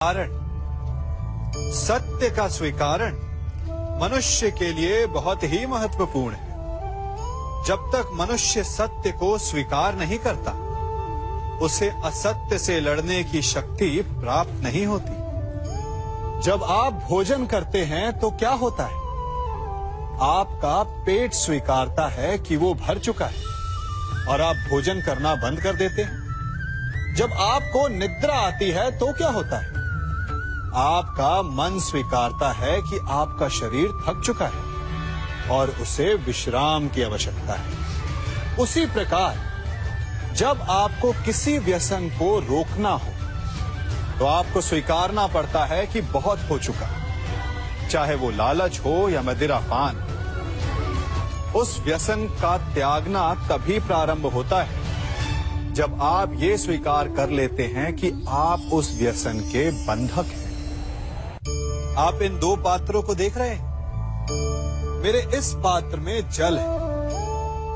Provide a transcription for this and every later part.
कारण सत्य का स्वीकारण मनुष्य के लिए बहुत ही महत्वपूर्ण है। जब तक मनुष्य सत्य को स्वीकार नहीं करता, उसे असत्य से लड़ने की शक्ति प्राप्त नहीं होती। जब आप भोजन करते हैं तो क्या होता है? आपका पेट स्वीकारता है कि वो भर चुका है और आप भोजन करना बंद कर देते हैं। जब आपको निद्रा आती है तो क्या होता है? आपका मन स्वीकारता है कि आपका शरीर थक चुका है और उसे विश्राम की आवश्यकता है। उसी प्रकार जब आपको किसी व्यसन को रोकना हो तो आपको स्वीकारना पड़ता है कि बहुत हो चुका, चाहे वो लालच हो या मदिरापान। उस व्यसन का त्यागना तभी प्रारंभ होता है जब आप ये स्वीकार कर लेते हैं कि आप उस व्यसन के बंधक हैं। आप इन दो पात्रों को देख रहे हैं। मेरे इस पात्र में जल है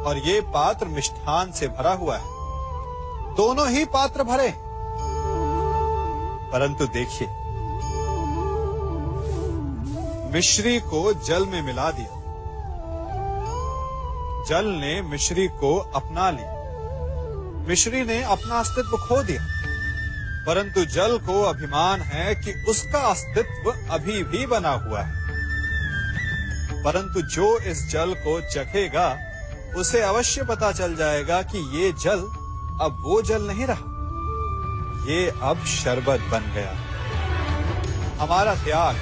और ये पात्र मिष्ठान से भरा हुआ है। दोनों ही पात्र भरे, परंतु देखिए, मिश्री को जल में मिला दिया, जल ने मिश्री को अपना लिया, मिश्री ने अपना अस्तित्व खो दिया। परंतु जल को अभिमान है कि उसका अस्तित्व अभी भी बना हुआ है। परंतु जो इस जल को चखेगा उसे अवश्य पता चल जाएगा कि ये जल अब वो जल नहीं रहा, ये अब शरबत बन गया। हमारा त्याग,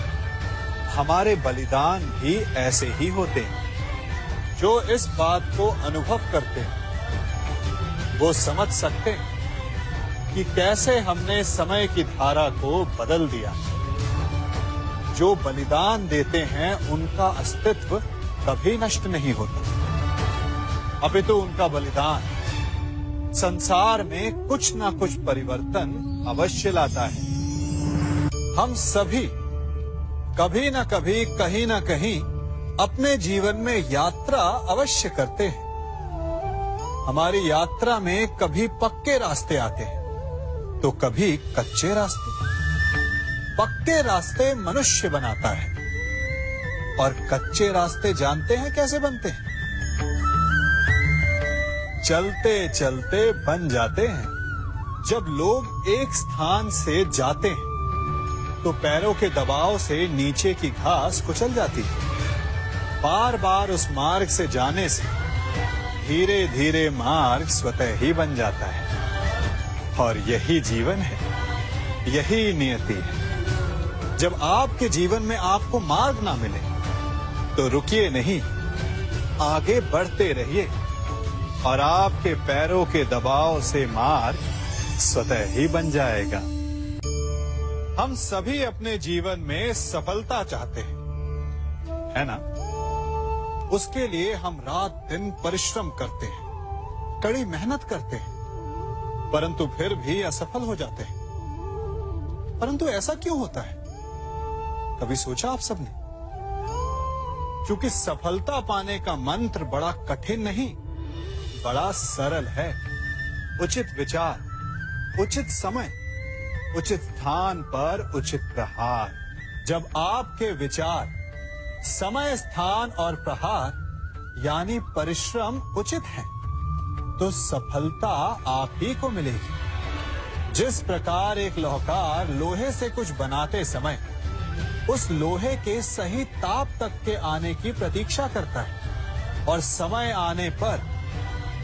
हमारे बलिदान भी ऐसे ही होते हैं। जो इस बात को अनुभव करते हैं वो समझ सकते हैं कि कैसे हमने समय की धारा को बदल दिया। जो बलिदान देते हैं उनका अस्तित्व कभी नष्ट नहीं होता, अपितु उनका बलिदान संसार में कुछ ना कुछ परिवर्तन अवश्य लाता है। हम सभी कभी ना कभी, कहीं ना कहीं अपने जीवन में यात्रा अवश्य करते हैं। हमारी यात्रा में कभी पक्के रास्ते आते हैं तो कभी कच्चे रास्ते। पक्के रास्ते मनुष्य बनाता है और कच्चे रास्ते जानते हैं कैसे बनते हैं? चलते चलते बन जाते हैं। जब लोग एक स्थान से जाते हैं तो पैरों के दबाव से नीचे की घास कुचल जाती है। बार बार उस मार्ग से जाने से धीरे धीरे मार्ग स्वतः ही बन जाता है। और यही जीवन है, यही नियति है। जब आपके जीवन में आपको मार्ग ना मिले तो रुकिए नहीं, आगे बढ़ते रहिए और आपके पैरों के दबाव से मार्ग स्वतः ही बन जाएगा। हम सभी अपने जीवन में सफलता चाहते हैं, है ना? उसके लिए हम रात दिन परिश्रम करते हैं, कड़ी मेहनत करते हैं, परंतु फिर भी असफल हो जाते हैं। परंतु ऐसा क्यों होता है? कभी सोचा आप सबने? क्योंकि सफलता पाने का मंत्र बड़ा कठिन नहीं, बड़ा सरल है। उचित विचार, उचित समय, उचित स्थान पर उचित प्रहार। जब आपके विचार, समय, स्थान और प्रहार यानी परिश्रम उचित है तो सफलता आप ही को मिलेगी। जिस प्रकार एक लोहार लोहे से कुछ बनाते समय उस लोहे के सही ताप तक के आने की प्रतीक्षा करता है और समय आने पर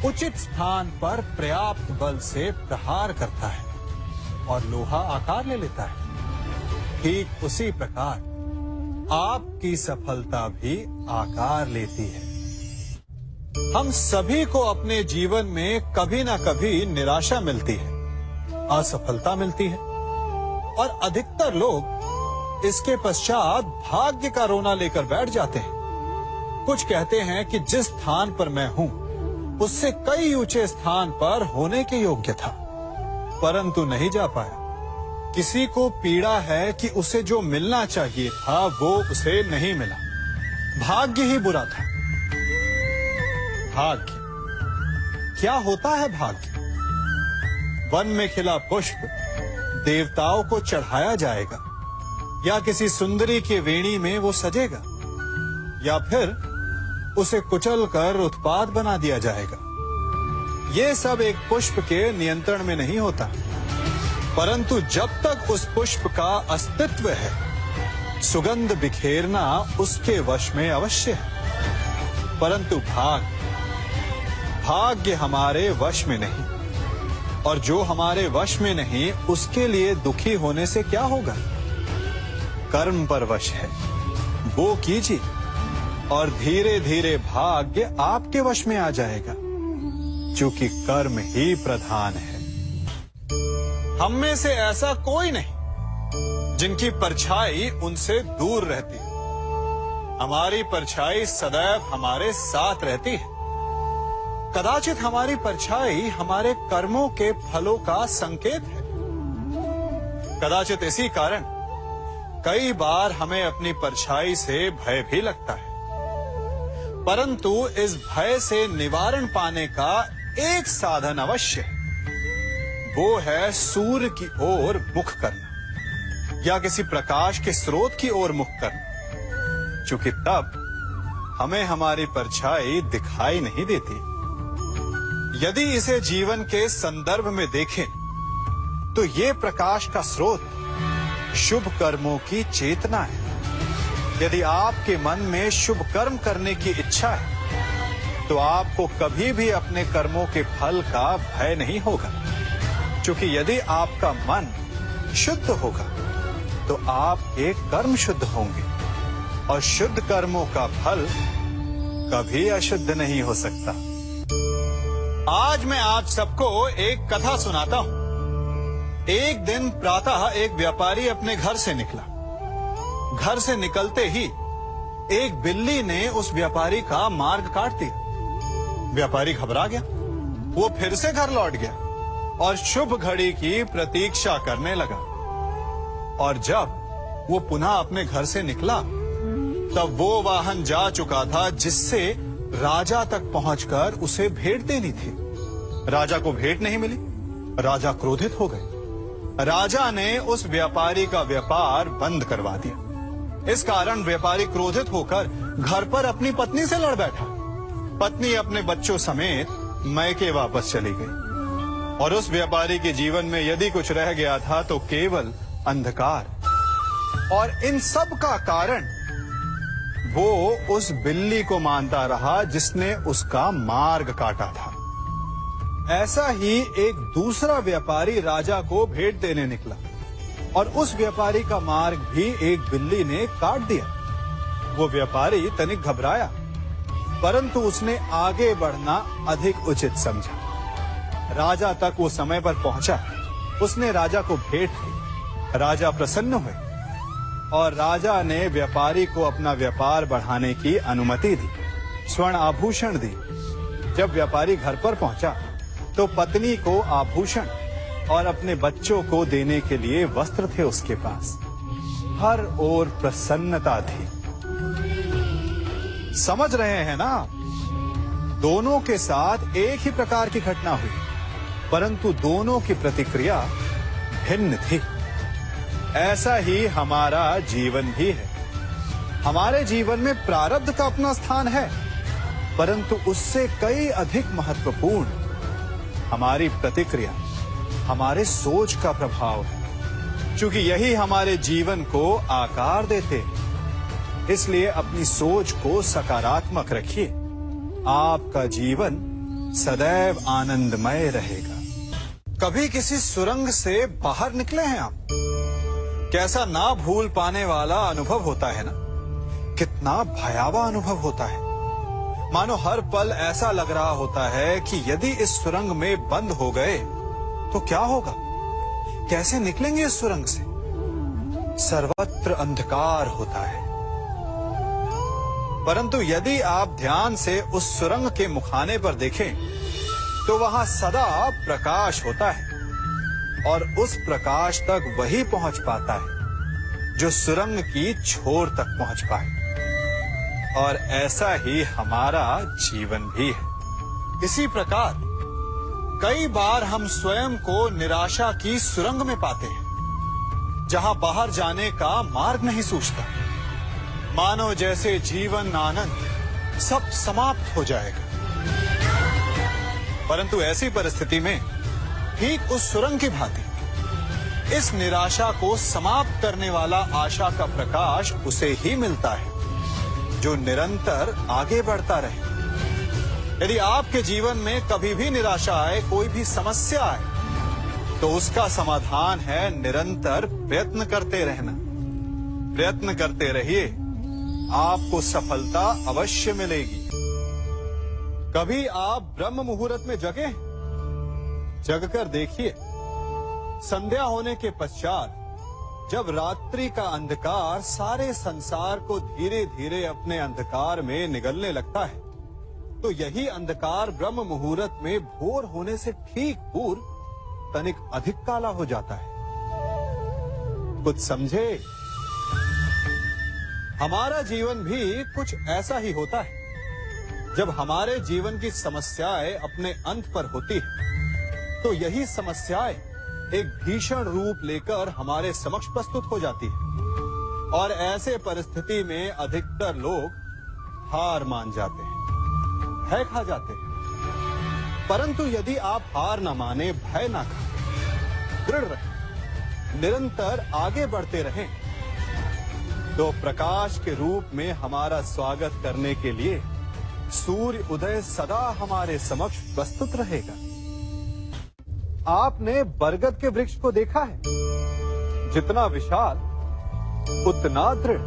उचित स्थान पर पर्याप्त बल से प्रहार करता है और लोहा आकार ले लेता है, ठीक उसी प्रकार आपकी सफलता भी आकार लेती है। हम सभी को अपने जीवन में कभी ना कभी निराशा मिलती है, असफलता मिलती है और अधिकतर लोग इसके पश्चात भाग्य का रोना लेकर बैठ जाते हैं। कुछ कहते हैं कि जिस स्थान पर मैं हूं उससे कई ऊंचे स्थान पर होने के योग्य था, परंतु नहीं जा पाया। किसी को पीड़ा है कि उसे जो मिलना चाहिए था वो उसे नहीं मिला, भाग्य ही बुरा था। भाग्य क्या होता है? भाग्य वन में खिला पुष्प देवताओं को चढ़ाया जाएगा, या किसी सुंदरी की वेणी में वो सजेगा, या फिर उसे कुचलकर उत्पात बना दिया जाएगा। ये सब एक पुष्प के नियंत्रण में नहीं होता, परंतु जब तक उस पुष्प का अस्तित्व है, सुगंध बिखेरना उसके वश में अवश्य है। परंतु भाग्य हमारे वश में नहीं, और जो हमारे वश में नहीं उसके लिए दुखी होने से क्या होगा। कर्म पर वश है, वो कीजिए और धीरे धीरे भाग्य आपके वश में आ जाएगा, क्योंकि कर्म ही प्रधान है। हम में से ऐसा कोई नहीं जिनकी परछाई उनसे दूर रहती है। हमारी परछाई सदैव हमारे साथ रहती है। कदाचित हमारी परछाई हमारे कर्मों के फलों का संकेत है। कदाचित इसी कारण कई बार हमें अपनी परछाई से भय भी लगता है, परंतु इस भय से निवारण पाने का एक साधन अवश्य है। वो है सूर्य की ओर मुख करना, या किसी प्रकाश के स्रोत की ओर मुख करना, क्योंकि तब हमें हमारी परछाई दिखाई नहीं देती। यदि इसे जीवन के संदर्भ में देखें तो ये प्रकाश का स्रोत शुभ कर्मों की चेतना है। यदि आपके मन में शुभ कर्म करने की इच्छा है तो आपको कभी भी अपने कर्मों के फल का भय नहीं होगा, क्योंकि यदि आपका मन शुद्ध होगा तो आपके कर्म शुद्ध होंगे, और शुद्ध कर्मों का फल कभी अशुद्ध नहीं हो सकता। आज मैं आप सबको एक कथा सुनाता हूं। एक दिन प्रातः एक व्यापारी अपने घर से निकला। घर से निकलते ही एक बिल्ली ने उस व्यापारी का मार्ग काट दिया। व्यापारी घबरा गया। वो फिर से घर लौट गया और शुभ घड़ी की प्रतीक्षा करने लगा। और जब वो पुनः अपने घर से निकला तब वो वाहन जा चुका था जिससे राजा तक पहुंचकर उसे भेंट देनी थी। राजा को भेंट नहीं मिली। राजा क्रोधित हो गए। राजा ने उस व्यापारी का व्यापार बंद करवा दिया। इस कारण व्यापारी क्रोधित होकर घर पर अपनी पत्नी से लड़ बैठा। पत्नी अपने बच्चों समेत मैके वापस चली गई, और उस व्यापारी के जीवन में यदि कुछ रह गया था तो केवल अंधकार। और इन सब का कारण वो उस बिल्ली को मानता रहा जिसने उसका मार्ग काटा था। ऐसा ही एक दूसरा व्यापारी राजा को भेंट देने निकला, और उस व्यापारी का मार्ग भी एक बिल्ली ने काट दिया। वो व्यापारी तनिक घबराया, परंतु उसने आगे बढ़ना अधिक उचित समझा। राजा तक वो समय पर पहुंचा। उसने राजा को भेंट दी। राजा प्रसन्न हुए और राजा ने व्यापारी को अपना व्यापार बढ़ाने की अनुमति दी, स्वर्ण आभूषण दी। जब व्यापारी घर पर पहुंचा तो पत्नी को आभूषण और अपने बच्चों को देने के लिए वस्त्र थे उसके पास। हर ओर प्रसन्नता थी। समझ रहे हैं ना? दोनों के साथ एक ही प्रकार की घटना हुई, परंतु दोनों की प्रतिक्रिया भिन्न थी। ऐसा ही हमारा जीवन भी है। हमारे जीवन में प्रारब्ध का अपना स्थान है, परंतु उससे कई अधिक महत्वपूर्ण हमारी प्रतिक्रिया, हमारे सोच का प्रभाव है, क्योंकि यही हमारे जीवन को आकार देते हैं। इसलिए अपनी सोच को सकारात्मक रखिए। आपका जीवन सदैव आनंदमय रहेगा। कभी किसी सुरंग से बाहर निकले हैं आप? कैसा ना भूल पाने वाला अनुभव होता है ना? कितना भयावह अनुभव होता है। मानो हर पल ऐसा लग रहा होता है कि यदि इस सुरंग में बंद हो गए तो क्या होगा? कैसे निकलेंगे इस सुरंग से? सर्वत्र अंधकार होता है। परंतु यदि आप ध्यान से उस सुरंग के मुखाने पर देखें तो वहां सदा प्रकाश होता है, और उस प्रकाश तक वही पहुंच पाता है जो सुरंग की छोर तक पहुंच पाए। और ऐसा ही हमारा जीवन भी है। इसी प्रकार कई बार हम स्वयं को निराशा की सुरंग में पाते हैं। जहां बाहर जाने का मार्ग नहीं सूझता। मानो जैसे जीवन आनंद सब समाप्त हो जाएगा। परंतु ऐसी परिस्थिति में ठीक उस सुरंग की भांति इस निराशा को समाप्त करने वाला आशा का प्रकाश उसे ही मिलता है जो निरंतर आगे बढ़ता रहे। यदि आपके जीवन में कभी भी निराशा आए, कोई भी समस्या आए, तो उसका समाधान है निरंतर प्रयत्न करते रहना। प्रयत्न करते रहिए, आपको सफलता अवश्य मिलेगी। कभी आप ब्रह्म मुहूर्त में जगे? जगकर देखिए, संध्या होने के पश्चात जब रात्रि का अंधकार सारे संसार को धीरे धीरे अपने अंधकार में निगलने लगता है, तो यही अंधकार ब्रह्म मुहूर्त में भोर होने से ठीक पूर्व तनिक अधिक काला हो जाता है। कुछ समझे? हमारा जीवन भी कुछ ऐसा ही होता है। जब हमारे जीवन की समस्याएं अपने अंत पर होती है, तो यही समस्याएं एक भीषण रूप लेकर हमारे समक्ष प्रस्तुत हो जाती है और ऐसे परिस्थिति में अधिकतर लोग हार मान जाते हैं, भय खा जाते हैं। परंतु यदि आप हार न माने, भय न खाएं, दृढ़ रहें, निरंतर आगे बढ़ते रहें, तो प्रकाश के रूप में हमारा स्वागत करने के लिए सूर्य उदय सदा हमारे समक्ष प्रस्तुत रहेगा। आपने बरगद के वृक्ष को देखा है? जितना विशाल उतना दृढ़।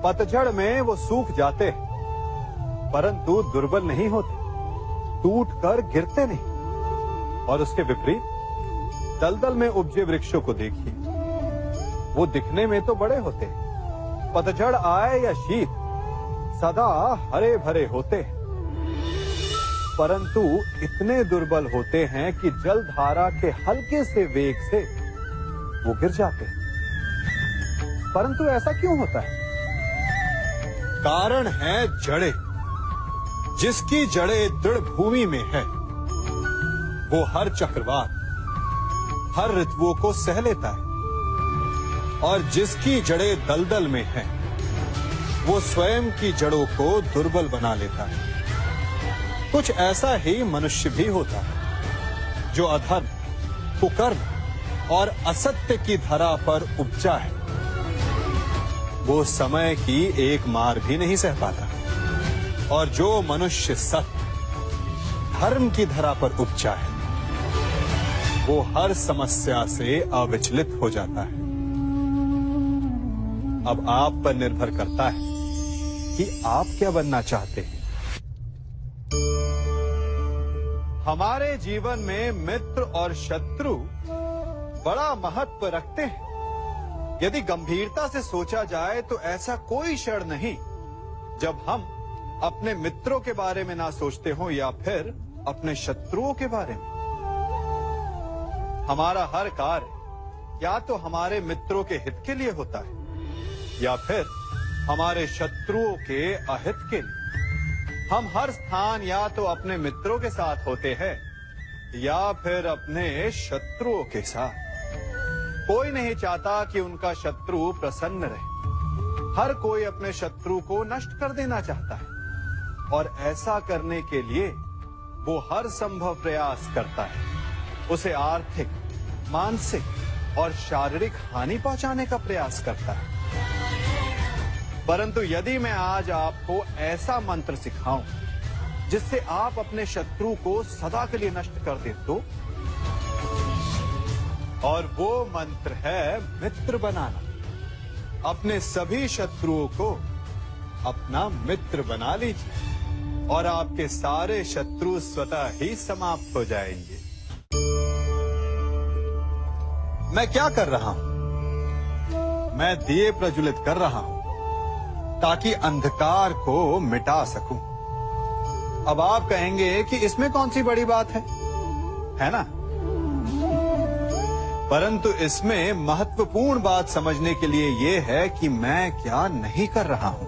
पतझड़ में वो सूख जाते हैं, परंतु दुर्बल नहीं होते, टूटकर गिरते नहीं। और उसके विपरीत दलदल में उपजे वृक्षों को देखिए, वो दिखने में तो बड़े होते हैं, पतझड़ आए या शीत सदा हरे भरे होते हैं, परंतु इतने दुर्बल होते हैं कि जलधारा के हल्के से वेग से वो गिर जाते हैं। परंतु ऐसा क्यों होता है? कारण है जड़ें। जिसकी जड़ें दृढ़ भूमि में है, वो हर चक्रवात, हर ऋतुओं को सह लेता है, और जिसकी जड़ें दलदल में है, वो स्वयं की जड़ों को दुर्बल बना लेता है। कुछ ऐसा ही मनुष्य भी होता है जो अधर्म, कुकर्म और असत्य की धरा पर उपजा है। वो समय की एक मार भी नहीं सह पाता, और जो मनुष्य सत्य, धर्म की धरा पर उपजा है, वो हर समस्या से अविचलित हो जाता है। अब आप पर निर्भर करता है कि आप क्या बनना चाहते हैं। हमारे जीवन में मित्र और शत्रु बड़ा महत्व रखते हैं। यदि गंभीरता से सोचा जाए तो ऐसा कोई क्षण नहीं जब हम अपने मित्रों के बारे में ना सोचते हो या फिर अपने शत्रुओं के बारे में। हमारा हर कार्य या तो हमारे मित्रों के हित के लिए होता है या फिर हमारे शत्रुओं के अहित के लिए। हम हर स्थान या तो अपने मित्रों के साथ होते हैं या फिर अपने शत्रुओं के साथ। कोई नहीं चाहता कि उनका शत्रु प्रसन्न रहे। हर कोई अपने शत्रु को नष्ट कर देना चाहता है, और ऐसा करने के लिए वो हर संभव प्रयास करता है। उसे आर्थिक, मानसिक और शारीरिक हानि पहुंचाने का प्रयास करता है। परंतु यदि मैं आज आपको ऐसा मंत्र सिखाऊं जिससे आप अपने शत्रु को सदा के लिए नष्ट कर दे तो, और वो मंत्र है मित्र बनाना। अपने सभी शत्रुओं को अपना मित्र बना लीजिए और आपके सारे शत्रु स्वतः ही समाप्त हो जाएंगे। मैं क्या कर रहा हूं? मैं दिए प्रज्वलित कर रहा हूं ताकि अंधकार को मिटा सकूं। अब आप कहेंगे कि इसमें कौन सी बड़ी बात है ना? परंतु इसमें महत्वपूर्ण बात समझने के लिए यह है कि मैं क्या नहीं कर रहा हूं,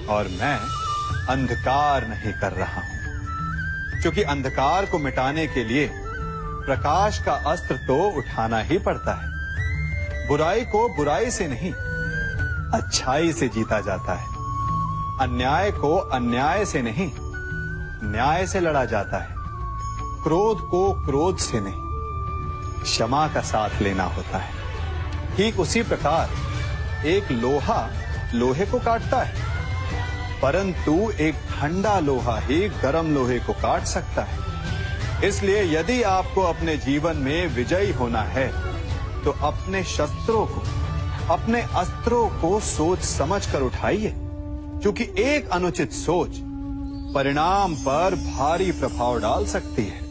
और मैं अंधकार नहीं कर रहा हूं। क्योंकि अंधकार को मिटाने के लिए प्रकाश का अस्त्र तो उठाना ही पड़ता है। बुराई को बुराई से नहीं, अच्छाई से जीता जाता है। अन्याय को अन्याय से नहीं, न्याय से लड़ा जाता है। क्रोध को क्रोध से नहीं, क्षमा का साथ लेना होता है। ठीक उसी प्रकार एक लोहा लोहे को काटता है, परंतु एक ठंडा लोहा ही गर्म लोहे को काट सकता है। इसलिए यदि आपको अपने जीवन में विजयी होना है तो अपने शस्त्रों को, अपने अस्त्रों को सोच समझ कर उठाइए, क्योंकि एक अनुचित सोच परिणाम पर भारी प्रभाव डाल सकती है।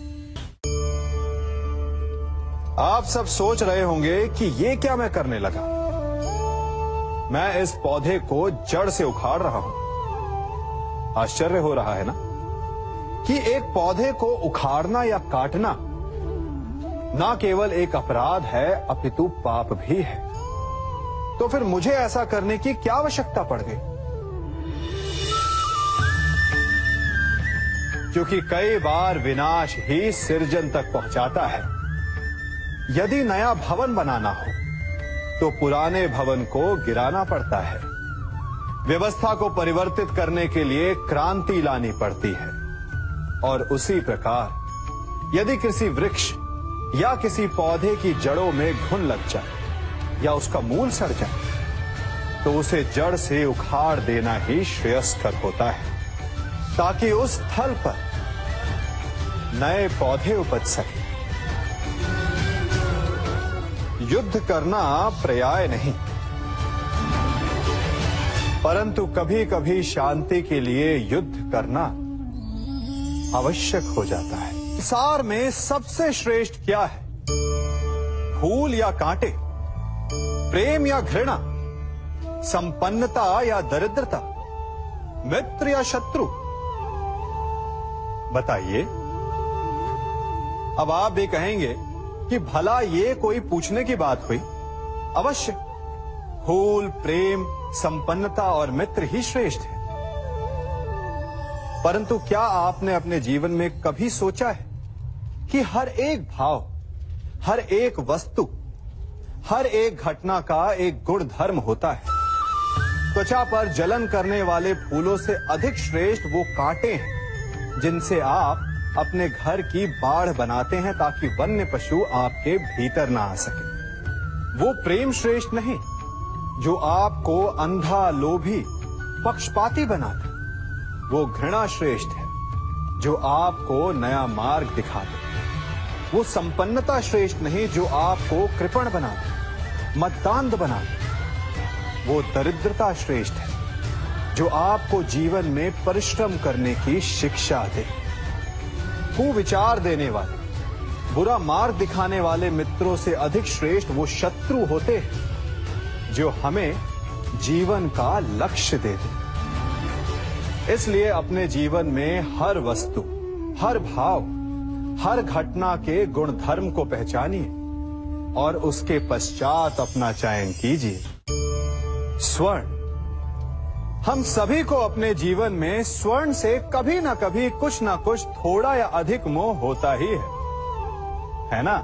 आप सब सोच रहे होंगे कि ये क्या मैं करने लगा। मैं इस पौधे को जड़ से उखाड़ रहा हूं। आश्चर्य हो रहा है ना कि एक पौधे को उखाड़ना या काटना ना केवल एक अपराध है अपितु पाप भी है। तो फिर मुझे ऐसा करने की क्या आवश्यकता पड़ गई? क्योंकि कई बार विनाश ही सृजन तक पहुंचाता है। यदि नया भवन बनाना हो तो पुराने भवन को गिराना पड़ता है। व्यवस्था को परिवर्तित करने के लिए क्रांति लानी पड़ती है। और उसी प्रकार यदि किसी वृक्ष या किसी पौधे की जड़ों में घुन लग जाए या उसका मूल सड़ जाए तो उसे जड़ से उखाड़ देना ही श्रेयस्कर होता है, ताकि उस स्थल पर नए पौधे उपज सके। युद्ध करना पर्याय नहीं, परंतु कभी कभी शांति के लिए युद्ध करना आवश्यक हो जाता है। संसार में सबसे श्रेष्ठ क्या है? फूल या कांटे, प्रेम या घृणा, संपन्नता या दरिद्रता, मित्र या शत्रु? बताइए। अब आप भी कहेंगे कि भला ये कोई पूछने की बात हुई? अवश्य, फूल, प्रेम, संपन्नता और मित्र ही श्रेष्ठ है। परंतु क्या आपने अपने जीवन में कभी सोचा है कि हर एक भाव, हर एक वस्तु, हर एक घटना का एक गुण धर्म होता है? त्वचा पर जलन करने वाले फूलों से अधिक श्रेष्ठ वो कांटे हैं जिनसे आप अपने घर की बाढ़ बनाते हैं ताकि वन्य पशु आपके भीतर ना आ सके। वो प्रेम श्रेष्ठ नहीं जो आपको अंधा, लोभी, पक्षपाती बनाता। वो घृणा श्रेष्ठ है जो आपको नया मार्ग दिखा दे। वो संपन्नता श्रेष्ठ नहीं जो आपको कृपण बना दे, मद्दांध बना दे। वो दरिद्रता श्रेष्ठ है जो आपको जीवन में परिश्रम करने की शिक्षा दे। कुविचार देने वाले, बुरा मार्ग दिखाने वाले मित्रों से अधिक श्रेष्ठ वो शत्रु होते हैं जो हमें जीवन का लक्ष्य दे दे। इसलिए अपने जीवन में हर वस्तु, हर भाव, हर घटना के गुण धर्म को पहचानिए और उसके पश्चात अपना चयन कीजिए। स्वर्ण, हम सभी को अपने जीवन में स्वर्ण से कभी ना कभी कुछ ना कुछ थोड़ा या अधिक मोह होता ही है ना?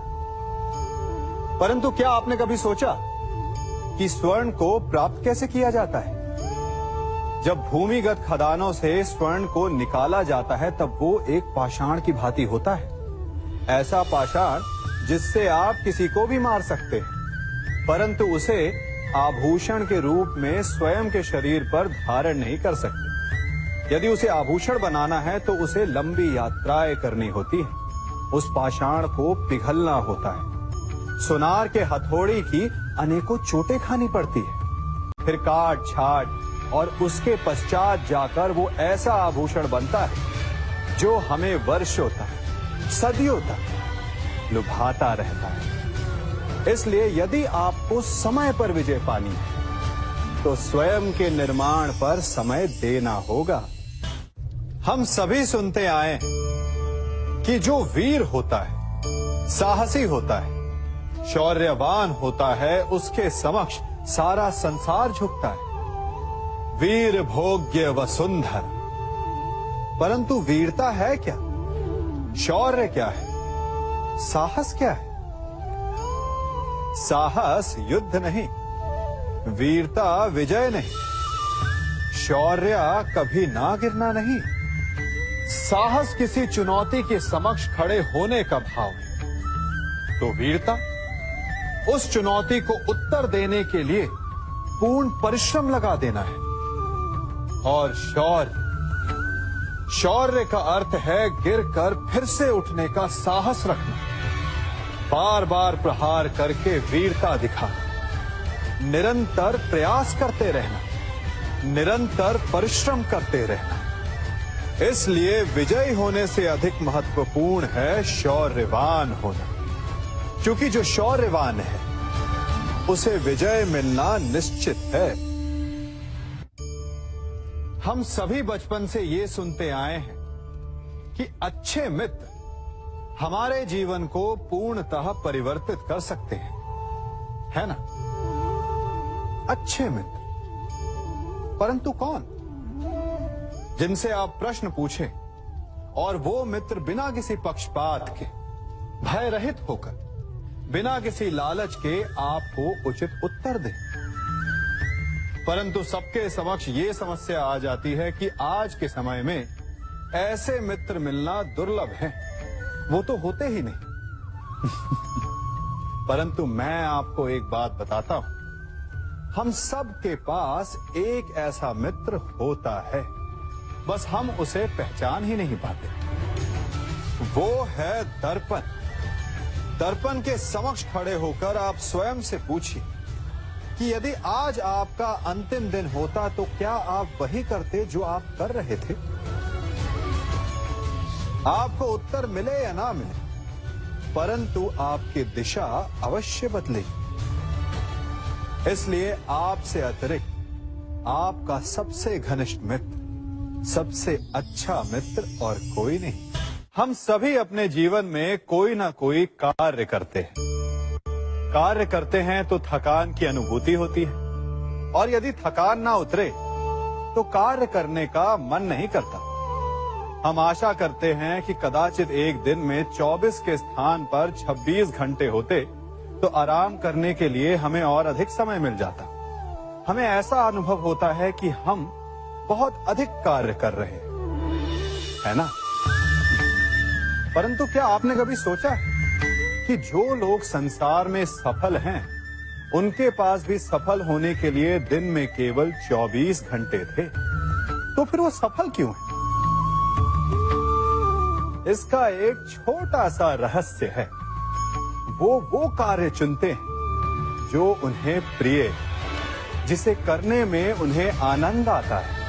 परंतु क्या आपने कभी सोचा कि स्वर्ण को प्राप्त कैसे किया जाता है? जब भूमिगत खदानों से स्वर्ण को निकाला जाता है तब वो एक पाषाण की भांति होता है। ऐसा पाषाण जिससे आप किसी को भी मार सकते हैं, परंतु उसे आभूषण के रूप में स्वयं के शरीर पर धारण नहीं कर सकते। यदि उसे आभूषण बनाना है तो उसे लंबी यात्राएं करनी होती है। उस पाषाण को पिघलना होता है। सुनार के हथौड़ी की अनेकों चोटें खानी पड़ती है। फिर काट छाट और उसके पश्चात जाकर वो ऐसा आभूषण बनता है जो हमें वर्षों तक, सदियों तक लुभाता रहता है। इसलिए यदि आपको समय पर विजय पानी है तो स्वयं के निर्माण पर समय देना होगा। हम सभी सुनते आए हैं कि जो वीर होता है, साहसी होता है, शौर्यवान होता है, उसके समक्ष सारा संसार झुकता है। वीर भोग्य वसुंधर। परंतु वीरता है क्या? शौर्य क्या है? साहस क्या है? साहस युद्ध नहीं, वीरता विजय नहीं, शौर्य कभी ना गिरना नहीं। साहस किसी चुनौती के समक्ष खड़े होने का भाव है, तो वीरता उस चुनौती को उत्तर देने के लिए पूर्ण परिश्रम लगा देना है। और शौर्य का अर्थ है गिरकर फिर से उठने का साहस रखना, बार बार प्रहार करके वीरता दिखाना, निरंतर प्रयास करते रहना, निरंतर परिश्रम करते रहना। इसलिए विजयी होने से अधिक महत्वपूर्ण है शौर्यवान होना, क्योंकि जो शौर्यवान है उसे विजय मिलना निश्चित है। हम सभी बचपन से ये सुनते आए हैं कि अच्छे मित्र हमारे जीवन को पूर्णतः परिवर्तित कर सकते हैं, है ना? अच्छे मित्र, परंतु कौन? जिनसे आप प्रश्न पूछें और वो मित्र बिना किसी पक्षपात के, भय रहित होकर, बिना किसी लालच के आपको उचित उत्तर दे। परंतु सबके समक्ष ये समस्या आ जाती है कि आज के समय में ऐसे मित्र मिलना दुर्लभ है, वो तो होते ही नहीं। परंतु मैं आपको एक बात बताता हूं, हम सब के पास एक ऐसा मित्र होता है, बस हम उसे पहचान ही नहीं पाते। वो है दर्पण। दर्पण के समक्ष खड़े होकर आप स्वयं से पूछिए कि यदि आज आपका अंतिम दिन होता तो क्या आप वही करते जो आप कर रहे थे? आपको उत्तर मिले या ना मिले, परंतु आपकी दिशा अवश्य बदलेगी। इसलिए आपसे अतिरिक्त आपका सबसे घनिष्ठ मित्र, सबसे अच्छा मित्र और कोई नहीं। हम सभी अपने जीवन में कोई ना कोई कार्य करते हैं। कार्य करते हैं तो थकान की अनुभूति होती है, और यदि थकान ना उतरे तो कार्य करने का मन नहीं करता। हम आशा करते हैं कि कदाचित एक दिन में 24 के स्थान पर 26 घंटे होते तो आराम करने के लिए हमें और अधिक समय मिल जाता। हमें ऐसा अनुभव होता है कि हम बहुत अधिक कार्य कर रहे हैं, है ना? परंतु क्या आपने कभी सोचा है कि जो लोग संसार में सफल हैं, उनके पास भी सफल होने के लिए दिन में केवल 24 घंटे थे, तो फिर वो सफल क्यों हैं? इसका एक छोटा सा रहस्य है। वो कार्य चुनते हैं जो उन्हें प्रिय है, जिसे करने में उन्हें आनंद आता है।